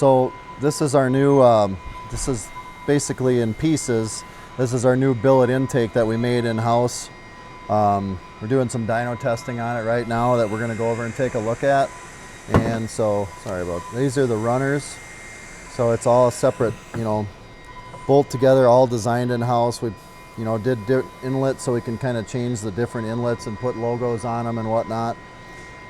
So this is our new, this is basically in pieces. This is our new billet intake that we made in-house. We're doing some dyno testing on it right now that we're going to go over and take a look at. And so, sorry about, these are the runners. So it's all separate, you know, bolt together, all designed in-house. We, you know, did inlets so we can kind of change the different inlets and put logos on them and whatnot.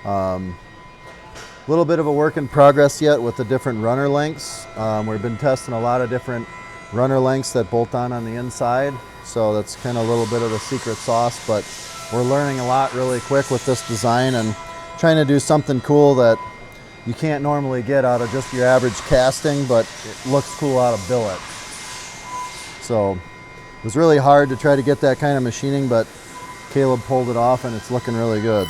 A little bit of a work in progress yet with the different runner lengths. We've been testing a lot of different runner lengths that bolt on the inside. So that's kind of a little bit of the secret sauce, but we're learning a lot really quick with this design and trying to do something cool that you can't normally get out of just your average casting, but it looks cool out of billet. So it was really hard to try to get that kind of machining, but Caleb pulled it off and it's looking really good.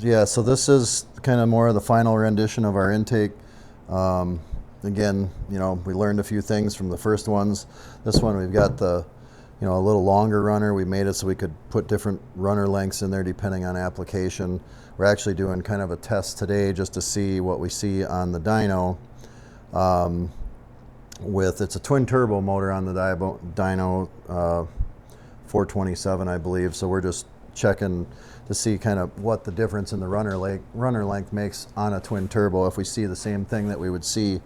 Yeah, so this is kind of more of the final rendition of our intake. Again, you know, we learned a few things from the first ones. This one we've got the, you know, a little longer runner. We made it so we could put different runner lengths in there depending on application. We're actually doing kind of a test today just to see what we see on the dyno. It's a twin turbo motor on the dyno, 427 I believe, so we're just checking to see kind of what the difference in the runner length makes on a twin turbo. If we see the same thing that we would see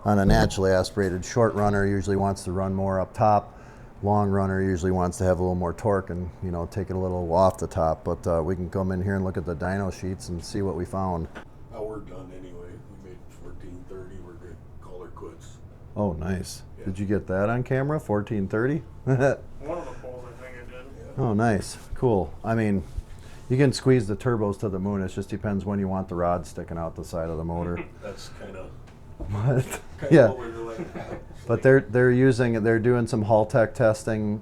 on a naturally aspirated, short runner usually wants to run more up top. Long runner usually wants to have a little more torque and, you know, take it a little off the top. But we can come in here and look at the dyno sheets and see what we found. Oh, we're done anyway. We made 1430. We're good. Call her quits. Oh, nice. Yeah. Did you get that on camera? 1430? One of the poles, I think it did. Yeah. Oh, nice. Cool. I mean, you can squeeze the turbos to the moon. It just depends when you want the rod sticking out the side of the motor. That's kind of Yeah. what we're doing. But they're doing some Haltech testing.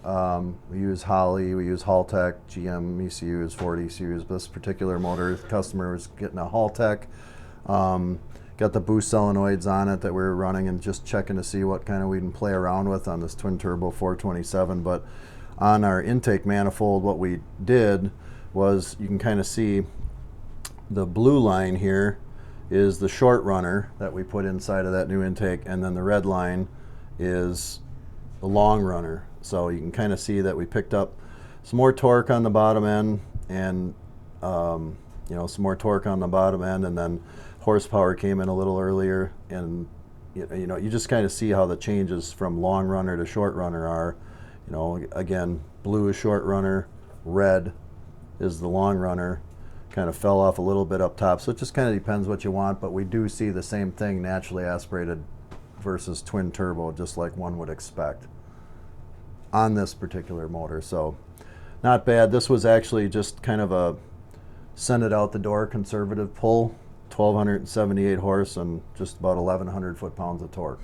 We use Holley, we use Haltech, GM ECUs, Ford ECUs. This particular motor, the customer was getting a Haltech. Got the boost solenoids on it that we were running and just checking to see what kind of we can play around with on this twin turbo 427. But on our intake manifold, what we did was, you can kind of see the blue line here is the short runner that we put inside of that new intake, and then the red line is the long runner. So you can kind of see that we picked up some more torque on the bottom end, and you know, some more torque on the bottom end, and then horsepower came in a little earlier. And you know, you just kind of see how the changes from long runner to short runner are. You know, again, blue is short runner, red is the long runner. Kind of fell off a little bit up top, so it just kind of depends what you want, but we do see the same thing, naturally aspirated versus twin turbo, just like one would expect on this particular motor. So not bad. This was actually just kind of a send it out the door conservative pull, 1278 horse and just about 1100 foot-pounds of torque.